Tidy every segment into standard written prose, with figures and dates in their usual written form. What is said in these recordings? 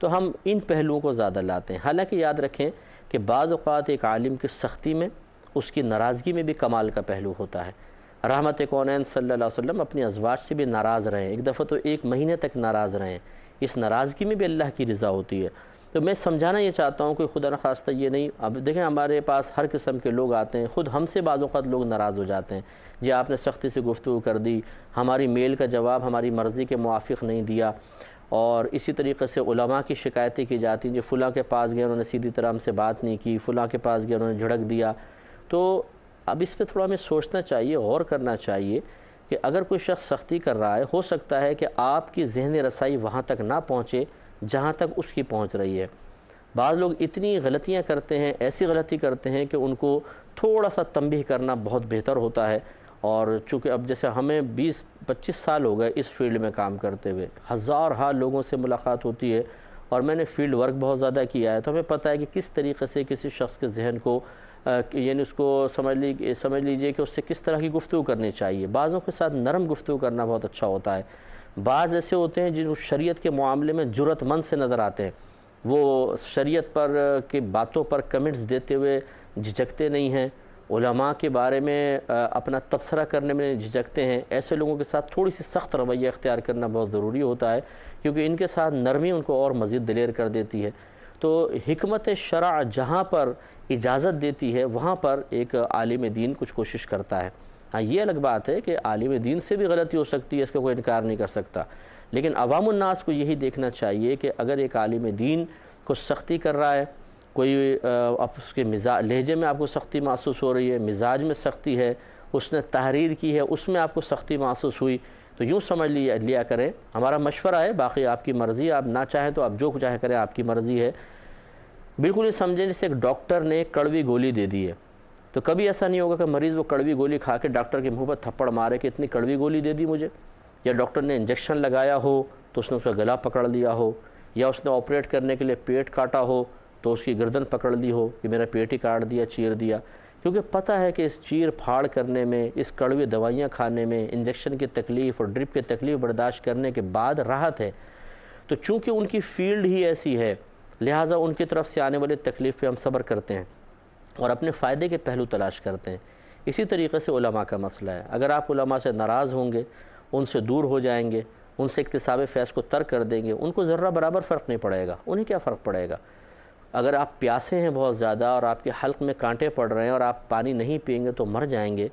تو ہم ان پہلوؤں کو زیادہ لاتے ہیں۔ حالانکہ یاد رکھیں کہ بعض اوقات ایک عالم کی سختی میں، اس کی ناراضگی میں بھی کمال کا پہلو ہوتا ہے۔ رحمت کونین صلی اللہ علیہ وسلم اپنی ازواج سے بھی ناراض رہے ہیں، ایک دفعہ تو 1 مہینے تک ناراض رہے ہیں، اس ناراضگی میں بھی اللہ کی رضا ہوتی ہے۔ تو میں سمجھانا یہ چاہتا ہوں کہ خدا نخواستہ یہ نہیں، اب دیکھیں ہمارے پاس ہر قسم کے لوگ آتے ہیں، خود ہم سے بعض اوقات لوگ ناراض ہو جاتے ہیں، جی آپ نے سختی سے گفتگو کر دی، ہماری میل کا جواب ہماری مرضی کے موافق نہیں دیا، اور اسی طریقے سے علماء کی شکایتیں کی جاتی ہیں، جو فلاں کے پاس گئے انہوں نے سیدھی طرح ہم سے بات نہیں کی، فلاں کے پاس گئے انہوں نے جھڑک دیا۔ تو اب اس پہ تھوڑا ہمیں سوچنا چاہیے، غور کرنا چاہیے کہ اگر کوئی شخص سختی کر رہا ہے، ہو سکتا ہے کہ آپ کی ذہنی رسائی وہاں تک نہ پہنچے جہاں تک اس کی پہنچ رہی ہے۔ بعض لوگ اتنی غلطیاں کرتے ہیں، ایسی غلطی کرتے ہیں کہ ان کو تھوڑا سا تنبیہ کرنا بہت بہتر ہوتا ہے۔ اور چونکہ اب جیسے ہمیں 20-25 سال ہو گئے اس فیلڈ میں کام کرتے ہوئے، ہزارہا لوگوں سے ملاقات ہوتی ہے، اور میں نے فیلڈ ورک بہت زیادہ کیا ہے، تو ہمیں پتہ ہے کہ کس طریقے سے کسی شخص کے ذہن کو یعنی اس کو سمجھ لیجئے کہ اس سے کس طرح کی گفتگو کرنی چاہیے۔ بعضوں کے ساتھ نرم گفتگو کرنا بہت اچھا ہوتا ہے۔ بعض ایسے ہوتے ہیں جن شریعت کے معاملے میں جرأت مند سے نظر آتے ہیں، وہ شریعت پر کی باتوں پر کمنٹس دیتے ہوئے جھجکتے نہیں ہیں، علماء کے بارے میں اپنا تبصرہ کرنے میں جھجکتے ہیں۔ ایسے لوگوں کے ساتھ تھوڑی سی سخت رویہ اختیار کرنا بہت ضروری ہوتا ہے، کیونکہ ان کے ساتھ نرمی ان کو اور مزید دلیر کر دیتی ہے۔ تو حکمت شرع جہاں پر اجازت دیتی ہے وہاں پر ایک عالم دین کچھ کوشش کرتا ہے۔ ہاں یہ الگ بات ہے کہ عالم دین سے بھی غلطی ہو سکتی ہے، اس کا کوئی انکار نہیں کر سکتا، لیکن عوام الناس کو یہی دیکھنا چاہیے کہ اگر ایک عالم دین کو سختی کر رہا ہے، کوئی اس کے لہجے میں آپ کو سختی محسوس ہو رہی ہے، مزاج میں سختی ہے، اس نے تحریر کی ہے اس میں آپ کو سختی محسوس ہوئی، تو یوں سمجھ لیا کریں ہمارا مشورہ ہے، باقی آپ کی مرضی ہے، آپ نہ چاہیں تو آپ جو چاہے کریں، آپ کی مرضی ہے۔ بالکل یہ سمجھیں جیسے ایک ڈاکٹر نے کڑوی گولی دے دی ہے، تو کبھی ایسا نہیں ہوگا کہ مریض وہ کڑوی گولی کھا کے ڈاکٹر کے منہ پر تھپڑ مارے کہ اتنی کڑوی گولی دے دی مجھے، یا ڈاکٹر نے انجیکشن لگایا ہو تو اس نے اس کا گلا پکڑ لیا ہو، یا اس نے آپریٹ کرنے کے لیے پیٹ کاٹا ہو تو اس کی گردن پکڑ لی ہو کہ میرا پیٹ ہی کاٹ دیا، چیر دیا، کیونکہ پتہ ہے کہ اس چیر پھاڑ کرنے میں، اس کڑوی دوائیاں کھانے میں، انجیکشن کی تکلیف اور ڈرپ کی تکلیف برداشت کرنے کے بعد راحت ہے۔ تو چونکہ ان کی فیلڈ ہی ایسی ہے، لہٰذا ان کی طرف سے آنے والی تکلیف پہ ہم صبر کرتے ہیں اور اپنے فائدے کے پہلو تلاش کرتے ہیں۔ اسی طریقے سے علماء کا مسئلہ ہے، اگر آپ علماء سے ناراض ہوں گے، ان سے دور ہو جائیں گے، ان سے اکتساب فیض کو ترک کر دیں گے، ان کو ذرہ برابر فرق نہیں پڑے گا، انہیں کیا فرق پڑے گا؟ اگر آپ پیاسے ہیں بہت زیادہ اور آپ کے حلق میں کانٹے پڑ رہے ہیں اور آپ پانی نہیں پئیں گے تو مر جائیں گے،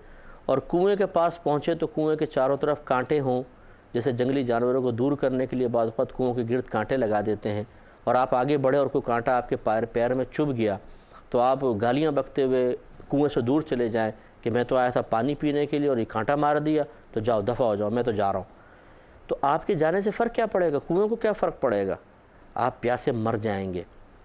اور کنویں کے پاس پہنچے تو کنویں کے چاروں طرف کانٹے ہوں، جیسے جنگلی جانوروں کو دور کرنے کے لیے بعض وقت کنویں کے گرد کانٹے لگا دیتے ہیں، اور آپ آگے بڑھے اور کوئی کانٹا آپ کے پیر میں چبھ گیا تو آپ گالیاں بکتے ہوئے کنویں سے دور چلے جائیں کہ میں تو آیا تھا پانی پینے کے لیے اور یہ کانٹا مار دیا، تو جاؤ دفع ہو جاؤ، میں تو جا رہا ہوں۔ تو آپ کے جانے سے فرق کیا پڑے گا؟ کنویں کو کیا فرق پڑے گا؟ آپ پیاسے مر جائیں گے۔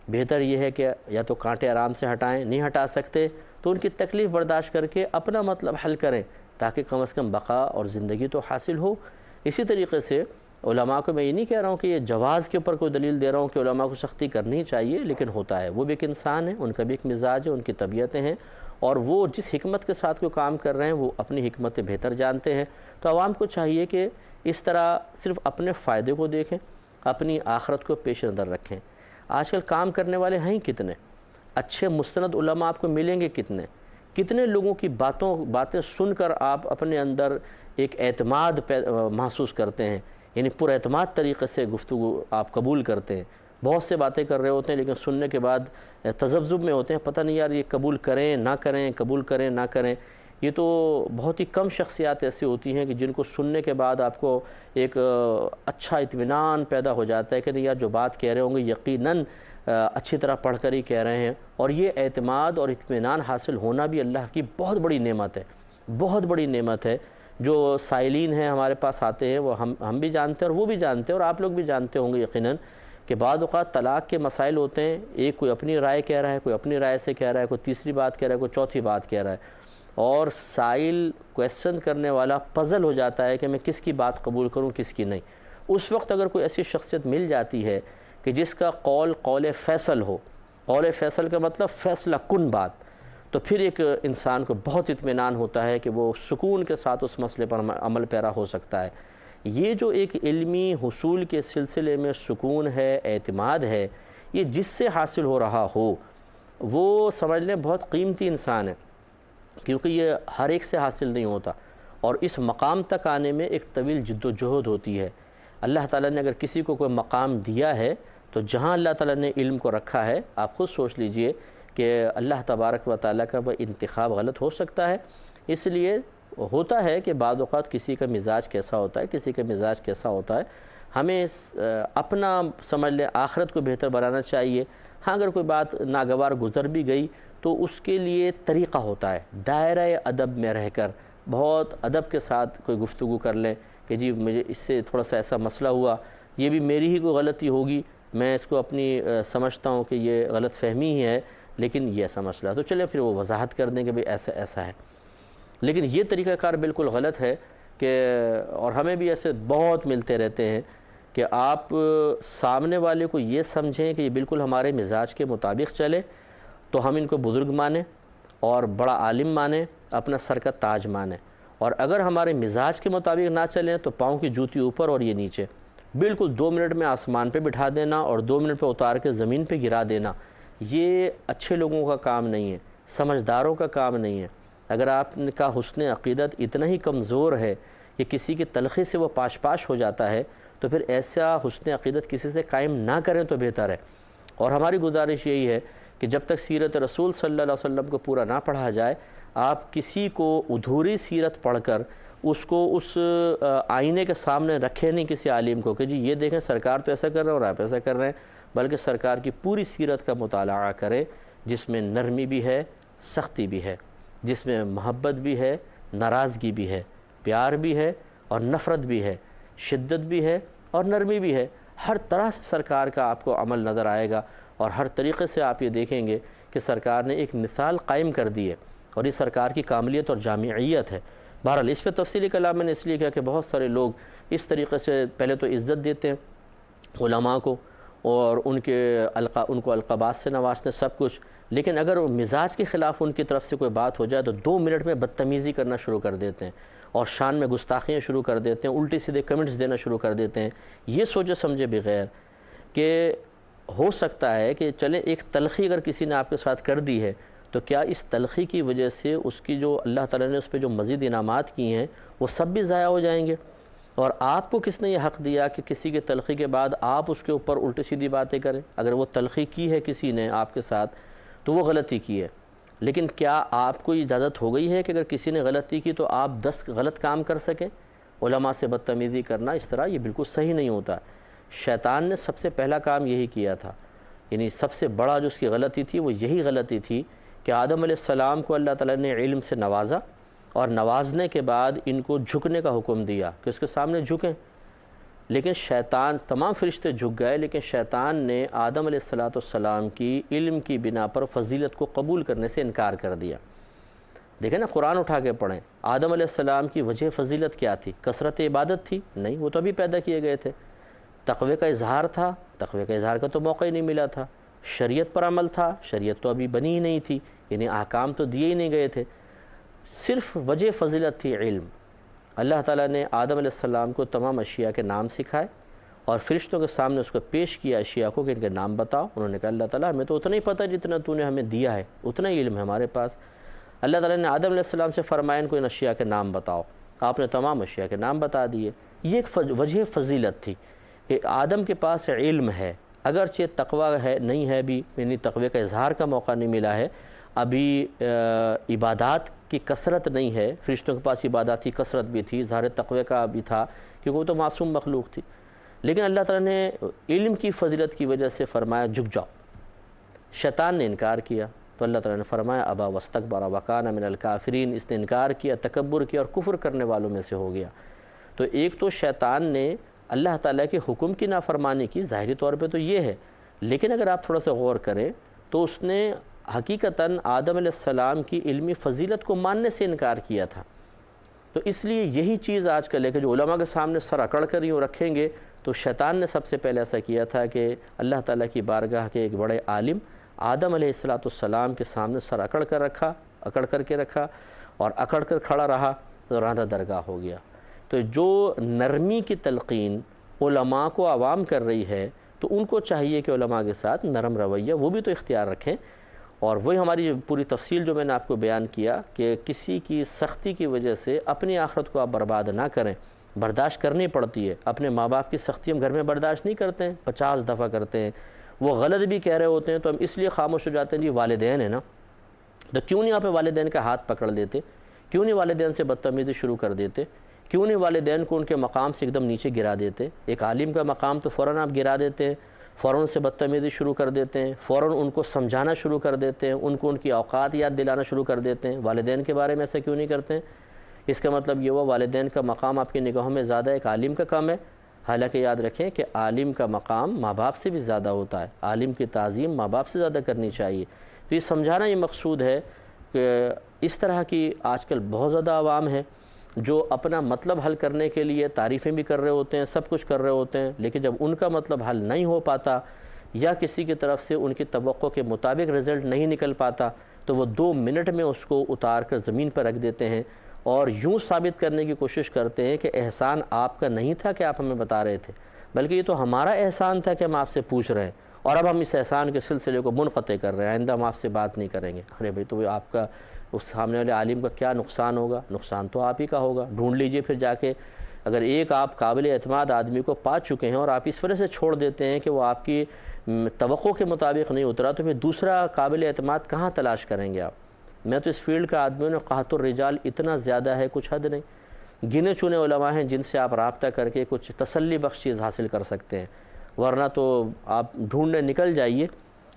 بہتر یہ ہے کہ یا تو کانٹے آرام سے ہٹائیں، نہیں ہٹا سکتے تو ان کی تکلیف برداشت کر کے اپنا مطلب حل کریں، تاکہ کم از کم بقا اور زندگی تو حاصل ہو۔ اسی طریقے سے علماء کو میں یہ نہیں کہہ رہا ہوں کہ یہ جواز کے اوپر کوئی دلیل دے رہا ہوں کہ علماء کو سختی کرنی چاہیے، لیکن ہوتا ہے، وہ بھی ایک انسان ہے، ان کا بھی ایک مزاج ہے، ان کی طبیعتیں ہیں، اور وہ جس حکمت کے ساتھ کوئی کام کر رہے ہیں وہ اپنی حکمتیں بہتر جانتے ہیں۔ تو عوام کو چاہیے کہ اس طرح صرف اپنے فائدے کو دیکھیں، اپنی آخرت کو پیش نظر رکھیں۔ آج کل کام کرنے والے ہیں کتنے؟ اچھے مستند علماء آپ کو ملیں گے کتنے لوگوں کی باتیں سن کر آپ اپنے اندر ایک اعتماد محسوس کرتے ہیں، یعنی پر اعتماد طریقے سے گفتگو آپ قبول کرتے ہیں۔ بہت سے باتیں کر رہے ہوتے ہیں لیکن سننے کے بعد تذبذب میں ہوتے ہیں، پتہ نہیں یار یہ قبول کریں نہ کریں، قبول کریں نہ کریں۔ یہ تو بہت ہی کم شخصیات ایسی ہوتی ہیں کہ جن کو سننے کے بعد آپ کو ایک اچھا اطمینان پیدا ہو جاتا ہے کہ نہیں یار جو بات کہہ رہے ہوں گے یقیناً اچھی طرح پڑھ کر ہی کہہ رہے ہیں۔ اور یہ اعتماد اور اطمینان حاصل ہونا بھی اللہ کی بہت بڑی نعمت ہے، بہت بڑی نعمت ہے۔ جو سائلین ہیں ہمارے پاس آتے ہیں وہ ہم بھی جانتے ہیں اور وہ بھی جانتے ہیں اور آپ لوگ بھی جانتے ہوں گے یقیناً کہ بعض اوقات طلاق کے مسائل ہوتے ہیں، ایک کوئی اپنی رائے کہہ رہا ہے، کوئی اپنی رائے سے کہہ رہا ہے، کوئی تیسری بات کہہ رہا ہے، کوئی چوتھی بات کہہ رہا ہے، اور سائل کویسچن کرنے والا پزل ہو جاتا ہے کہ میں کس کی بات قبول کروں کس کی نہیں۔ اس وقت اگر کوئی ایسی شخصیت مل جاتی ہے کہ جس کا قول فیصل ہو، قول فیصل کا مطلب فیصلہ کن بات، تو پھر ایک انسان کو بہت اطمینان ہوتا ہے کہ وہ سکون کے ساتھ اس مسئلے پر عمل پیرا ہو سکتا ہے۔ یہ جو ایک علمی حصول کے سلسلے میں سکون ہے، اعتماد ہے، یہ جس سے حاصل ہو رہا ہو وہ سمجھ لیں بہت قیمتی انسان ہے، کیونکہ یہ ہر ایک سے حاصل نہیں ہوتا، اور اس مقام تک آنے میں ایک طویل جد و جہد ہوتی ہے۔ اللہ تعالیٰ نے اگر کسی کو کوئی مقام دیا ہے تو جہاں اللہ تعالیٰ نے علم کو رکھا ہے، آپ خود سوچ لیجئے کہ اللہ تبارک و تعالیٰ کا وہ انتخاب غلط ہو سکتا ہے۔ اس لیے ہوتا ہے کہ بعض اوقات کسی کا مزاج کیسا ہوتا ہے، کسی کا مزاج کیسا ہوتا ہے، ہمیں اپنا سمجھ لیں آخرت کو بہتر بنانا چاہیے۔ ہاں اگر کوئی بات ناگوار گزر بھی گئی تو اس کے لیے طریقہ ہوتا ہے، دائرہ ادب میں رہ کر بہت ادب کے ساتھ کوئی گفتگو کر لیں کہ جی مجھے اس سے تھوڑا سا ایسا مسئلہ ہوا، یہ بھی میری ہی کوئی غلطی ہوگی، میں اس کو اپنی سمجھتا ہوں کہ یہ غلط فہمی ہی ہے، لیکن یہ ایسا مسئلہ ہے، تو چلے پھر وہ وضاحت کر دیں کہ بھئی ایسا ایسا ہے۔ لیکن یہ طریقہ کار بالکل غلط ہے کہ، اور ہمیں بھی ایسے بہت ملتے رہتے ہیں کہ آپ سامنے والے کو یہ سمجھیں کہ یہ بالکل ہمارے مزاج کے مطابق چلے تو ہم ان کو بزرگ مانیں اور بڑا عالم مانیں، اپنا سر کا تاج مانیں، اور اگر ہمارے مزاج کے مطابق نہ چلیں تو پاؤں کی جوتی اوپر اور یہ نیچے، بالکل 2 منٹ میں آسمان پہ بٹھا دینا اور 2 منٹ پہ اتار کے زمین پہ گرا دینا، یہ اچھے لوگوں کا کام نہیں ہے، سمجھداروں کا کام نہیں ہے۔ اگر آپ کا حسن عقیدت اتنا ہی کمزور ہے کہ کسی کی تلخی سے وہ پاش پاش ہو جاتا ہے تو پھر ایسا حسن عقیدت کسی سے قائم نہ کریں تو بہتر ہے۔ اور ہماری گزارش یہی ہے کہ جب تک سیرت رسول صلی اللہ علیہ وسلم کو پورا نہ پڑھا جائے، آپ کسی کو ادھوری سیرت پڑھ کر اس کو اس آئینے کے سامنے رکھے نہیں کسی عالم کو کہ جی یہ دیکھیں سرکار تو ایسا کر رہے ہیں اور آپ ایسا کر رہے ہیں، بلکہ سرکار کی پوری سیرت کا مطالعہ کریں جس میں نرمی بھی ہے، سختی بھی ہے، جس میں محبت بھی ہے، ناراضگی بھی ہے، پیار بھی ہے اور نفرت بھی ہے، شدت بھی ہے اور نرمی بھی ہے، ہر طرح سے سرکار کا آپ کو عمل نظر آئے گا، اور ہر طریقے سے آپ یہ دیکھیں گے کہ سرکار نے ایک مثال قائم کر دی ہے، اور یہ سرکار کی کاملیت اور جامعیت ہے۔ بہرحال اس پہ تفصیلی کلام میں نے اس لیے کیا کہ بہت سارے لوگ اس طریقے سے پہلے تو عزت دیتے ہیں علماء کو اور ان کو القابات سے نوازتے ہیں سب کچھ، لیکن اگر مزاج کے خلاف ان کی طرف سے کوئی بات ہو جائے تو 2 منٹ میں بدتمیزی کرنا شروع کر دیتے ہیں اور شان میں گستاخیاں شروع کر دیتے ہیں، الٹی سیدھے کمنٹس دینا شروع کر دیتے ہیں، یہ سوچے سمجھے بغیر کہ ہو سکتا ہے کہ چلے ایک تلخی اگر کسی نے آپ کے ساتھ کر دی ہے تو کیا اس تلخی کی وجہ سے اس کی جو اللہ تعالیٰ نے اس پہ جو مزید انعامات کی ہیں وہ سب بھی ضائع ہو جائیں گے؟ اور آپ کو کس نے یہ حق دیا کہ کسی کے تلخی کے بعد آپ اس کے اوپر الٹی سیدھی باتیں کریں؟ اگر وہ تلخی کی ہے کسی نے آپ کے ساتھ تو وہ غلطی کی ہے، لیکن کیا آپ کو اجازت ہو گئی ہے کہ اگر کسی نے غلطی کی تو آپ 10 غلط کام کر سکیں؟ علماء سے بدتمیزی کرنا اس طرح یہ بالکل صحیح نہیں ہوتا۔ شیطان نے سب سے پہلا کام یہی کیا تھا، یعنی سب سے بڑا جو اس کی غلطی تھی وہ یہی غلطی تھی کہ آدم علیہ السلام کو اللہ تعالیٰ نے علم سے نوازا اور نوازنے کے بعد ان کو جھکنے کا حکم دیا کہ اس کے سامنے جھکیں، لیکن شیطان، تمام فرشتے جھک گئے لیکن شیطان نے آدم علیہ السلام کی علم کی بنا پر فضیلت کو قبول کرنے سے انکار کر دیا۔ دیکھیں نا، قرآن اٹھا کے پڑھیں، آدم علیہ السلام کی وجہ فضیلت کیا تھی؟ کثرت عبادت تھی؟ نہیں، وہ تو ابھی پیدا کیے گئے تھے۔ تقوی کا اظہار تھا؟ تقوی کا اظہار کا تو موقع ہی نہیں ملا تھا۔ شریعت پر عمل تھا؟ شریعت تو ابھی بنی ہی نہیں تھی، یعنی احکام تو دیے ہی نہیں گئے تھے۔ صرف وجہ فضیلت تھی علم۔ اللہ تعالیٰ نے آدم علیہ السلام کو تمام اشیاء کے نام سکھائے اور فرشتوں کے سامنے اس کو پیش کیا اشیاء کو کہ ان کے نام بتاؤ۔ انہوں نے کہا اللہ تعالیٰ ہمیں تو اتنا ہی پتہ جتنا تو نے ہمیں دیا ہے، اتنا ہی علم ہے ہمارے پاس۔ اللہ تعالیٰ نے آدم علیہ السلام سے فرمایا ان کو ان اشیاء کے نام بتاؤ، آپ نے تمام اشیاء کے نام بتا دیے۔ یہ ایک وجہ فضیلت تھی کہ آدم کے پاس علم ہے، اگرچہ تقوی ہے نہیں ہے بھی، یعنی تقوی کا اظہار کا موقع نہیں ملا ہے، ابھی عبادات کی کثرت نہیں ہے۔ فرشتوں کے پاس عبادات کی کثرت بھی تھی، اظہار تقوی کا بھی تھا کیونکہ وہ تو معصوم مخلوق تھی، لیکن اللہ تعالیٰ نے علم کی فضیلت کی وجہ سے فرمایا جھک جاؤ۔ شیطان نے انکار کیا تو اللہ تعالیٰ نے فرمایا ابا واستکبر وکان من الکافرین، اس نے انکار کیا، تکبر کیا اور کفر کرنے والوں میں سے ہو گیا۔ تو ایک تو شیطان نے اللہ تعالیٰ کے حکم کی نافرمانی کی، ظاہری طور پہ تو یہ ہے، لیکن اگر آپ تھوڑا سا غور کریں تو اس نے حقیقتاً آدم علیہ السلام کی علمی فضیلت کو ماننے سے انکار کیا تھا۔ تو اس لیے یہی چیز آج کل ہے کہ جو علماء کے سامنے سر اکڑ کر یوں رکھیں گے، تو شیطان نے سب سے پہلے ایسا کیا تھا کہ اللہ تعالیٰ کی بارگاہ کے ایک بڑے عالم آدم علیہ السلام کے سامنے سر اکڑ کر کے رکھا اور اکڑ کر کھڑا رہا تو راندہ درگاہ ہو گیا۔ تو جو نرمی کی تلقین علماء کو عوام کر رہی ہے تو ان کو چاہیے کہ علماء کے ساتھ نرم رویہ وہ بھی تو اختیار رکھیں. اور وہی ہماری پوری تفصیل جو میں نے آپ کو بیان کیا کہ کسی کی سختی کی وجہ سے اپنی آخرت کو آپ برباد نہ کریں. برداشت کرنی پڑتی ہے. اپنے ماں باپ کی سختی ہم گھر میں برداشت نہیں کرتے ہیں, 50 دفعہ کرتے ہیں. وہ غلط بھی کہہ رہے ہوتے ہیں تو ہم اس لیے خاموش ہو جاتے ہیں, جی والدین ہیں نا, تو کیوں نہیں آپ والدین کا ہاتھ پکڑ دیتے, کیوں نہیں والدین سے بدتمیزی شروع کر دیتے, کیوں نہیں والدین کو ان کے مقام سے ایک دم نیچے گرا دیتے. ایک عالم کا مقام تو فوراً آپ گرا دیتے ہیں, فوراً سے بدتمیزی شروع کر دیتے ہیں, فوراً ان کو سمجھانا شروع کر دیتے ہیں, ان کو ان کی اوقات یاد دلانا شروع کر دیتے ہیں. والدین کے بارے میں ایسا کیوں نہیں کرتے ہیں؟ اس کا مطلب یہ ہوا والدین کا مقام آپ کی نگاہوں میں زیادہ ایک عالم کا کم ہے. حالانکہ یاد رکھیں کہ عالم کا مقام ماں باپ سے بھی زیادہ ہوتا ہے. عالم کی تعظیم ماں باپ سے زیادہ کرنی چاہیے. تو یہ سمجھانا یہ مقصود ہے کہ اس طرح کی آج کل بہت زیادہ عوام ہے جو اپنا مطلب حل کرنے کے لیے تعریفیں بھی کر رہے ہوتے ہیں, سب کچھ کر رہے ہوتے ہیں, لیکن جب ان کا مطلب حل نہیں ہو پاتا یا کسی کی طرف سے ان کی توقع کے مطابق رزلٹ نہیں نکل پاتا تو وہ 2 منٹ میں اس کو اتار کر زمین پر رکھ دیتے ہیں اور یوں ثابت کرنے کی کوشش کرتے ہیں کہ احسان آپ کا نہیں تھا کہ آپ ہمیں بتا رہے تھے, بلکہ یہ تو ہمارا احسان تھا کہ ہم آپ سے پوچھ رہے ہیں اور اب ہم اس احسان کے سلسلے کو منقطع کر رہے ہیں, آئندہ ہم آپ سے بات نہیں کریں گے. ارے بھائی, تو آپ کا اس سامنے والے عالم کا کیا نقصان ہوگا؟ نقصان تو آپ ہی کا ہوگا. ڈھونڈ لیجئے پھر جا کے, اگر ایک آپ قابل اعتماد آدمی کو پا چکے ہیں اور آپ اس وجہ سے چھوڑ دیتے ہیں کہ وہ آپ کی توقع کے مطابق نہیں اترا, تو پھر دوسرا قابل اعتماد کہاں تلاش کریں گے آپ؟ میں تو اس فیلڈ کا آدمیوں نے قحط الرجال اتنا زیادہ ہے کچھ حد نہیں. گنے چنے علماء ہیں جن سے آپ رابطہ کر کے کچھ تسلی بخش چیز حاصل کر سکتے ہیں, ورنہ تو آپ ڈھونڈنے نکل جائیے,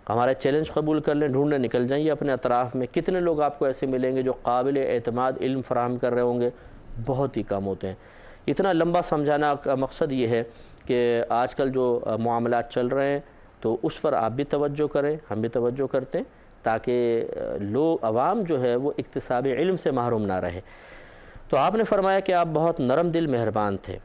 ہمارا چیلنج قبول کر لیں, ڈھونڈنے نکل جائیے اپنے اطراف میں. کتنے لوگ آپ کو ایسے ملیں گے جو قابل اعتماد علم فراہم کر رہے ہوں گے؟ بہت ہی کم ہوتے ہیں. اتنا لمبا سمجھانا کا مقصد یہ ہے کہ آج کل جو معاملات چل رہے ہیں تو اس پر آپ بھی توجہ کریں, ہم بھی توجہ کرتے ہیں, تاکہ لوگ عوام جو ہے وہ اکتساب علم سے محروم نہ رہے. تو آپ نے فرمایا کہ آپ بہت نرم دل مہربان تھے.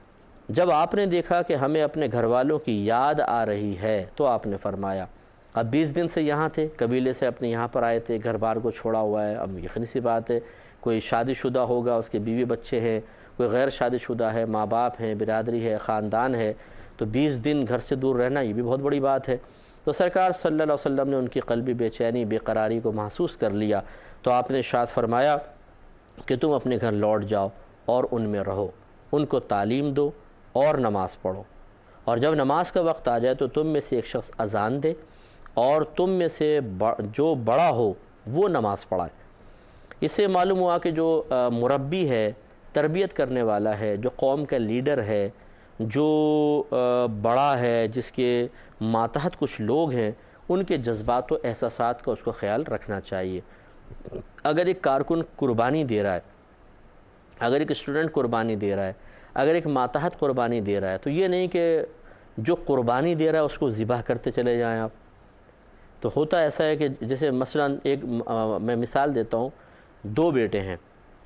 جب آپ نے دیکھا کہ ہمیں اپنے گھر والوں کی یاد آ رہی ہے تو آپ نے فرمایا, اب 20 دن سے یہاں تھے, قبیلے سے اپنے یہاں پر آئے تھے, گھر بار کو چھوڑا ہوا ہے. اب یقینی سی بات ہے کوئی شادی شدہ ہوگا, اس کے بیوی بچے ہیں, کوئی غیر شادی شدہ ہے, ماں باپ ہیں, برادری ہے, خاندان ہے, تو 20 دن گھر سے دور رہنا یہ بھی بہت بڑی بات ہے. تو سرکار صلی اللہ علیہ وسلم نے ان کی قلبی بے چینی, بے قراری کو محسوس کر لیا. تو آپ نے ارشاد فرمایا کہ تم اپنے گھر لوٹ جاؤ اور ان میں رہو, ان کو تعلیم دو اور نماز پڑھو, اور جب نماز کا وقت آ جائے تو تم میں سے ایک شخص اذان دے اور تم میں سے جو بڑا ہو وہ نماز پڑھائے. اس سے معلوم ہوا کہ جو مربی ہے, تربیت کرنے والا ہے, جو قوم کا لیڈر ہے, جو بڑا ہے, جس کے ماتحت کچھ لوگ ہیں, ان کے جذبات و احساسات کا اس کو خیال رکھنا چاہیے. اگر ایک کارکن قربانی دے رہا ہے, اگر ایک اسٹوڈنٹ قربانی دے رہا ہے, اگر ایک ماتحت قربانی دے رہا ہے, تو یہ نہیں کہ جو قربانی دے رہا ہے اس کو ذبح کرتے چلے جائیں آپ. تو ہوتا ایسا ہے کہ جیسے مثلا ایک میں مثال دیتا ہوں, 2 بیٹے ہیں,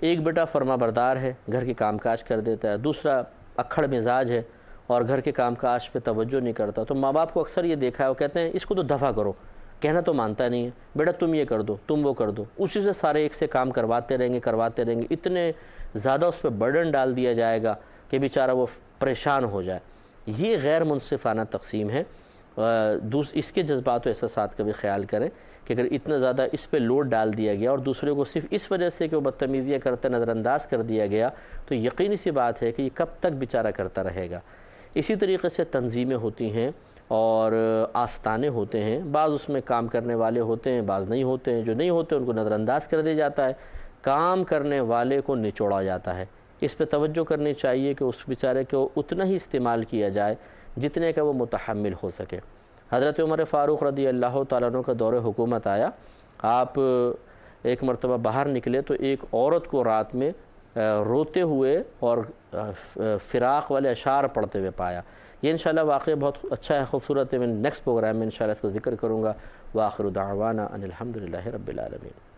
ایک بیٹا فرما بردار ہے, گھر کے کام کاج کر دیتا ہے, دوسرا اکھڑ مزاج ہے اور گھر کے کام کاج پہ توجہ نہیں کرتا. تو ماں باپ کو اکثر یہ دیکھا ہے, وہ کہتے ہیں اس کو تو دفع کرو, کہنا تو مانتا نہیں ہے, بیٹا تم یہ کر دو, تم وہ کر دو, اسی سے سارے ایک سے کام کرواتے رہیں گے, اتنے زیادہ اس پہ برڈن ڈال دیا جائے گا کہ بیچارہ وہ پریشان ہو جائے. یہ غیر منصفانہ تقسیم ہے. اس کے جذبات و احساسات کا بھی خیال کریں کہ اگر اتنا زیادہ اس پہ لوڈ ڈال دیا گیا اور دوسرے کو صرف اس وجہ سے کہ وہ بدتمیزیاں کرتا نظر انداز کر دیا گیا, تو یقینی سی بات ہے کہ یہ کب تک بیچارہ کرتا رہے گا. اسی طریقے سے تنظیمیں ہوتی ہیں اور آستانے ہوتے ہیں, بعض اس میں کام کرنے والے ہوتے ہیں, بعض نہیں ہوتے ہیں. جو نہیں ہوتے ان کو نظر انداز کر دیا جاتا ہے, کام کرنے والے کو نچوڑا جاتا ہے. اس پہ توجہ کرنی چاہیے کہ اس بیچارے کو اتنا ہی استعمال کیا جائے جتنے کا وہ متحمل ہو سکے. حضرت عمر فاروق رضی اللہ تعالیٰ عنہ کا دور حکومت آیا, آپ ایک مرتبہ باہر نکلے تو ایک عورت کو رات میں روتے ہوئے اور فراق والے اشعار پڑھتے ہوئے پایا. یہ انشاءاللہ واقعہ بہت اچھا ہے, خوبصورت ہے. میں نیکسٹ پروگرام میں انشاءاللہ اس کو ذکر کروں گا. وآخر دعوانا ان الحمدللہ رب العالمین.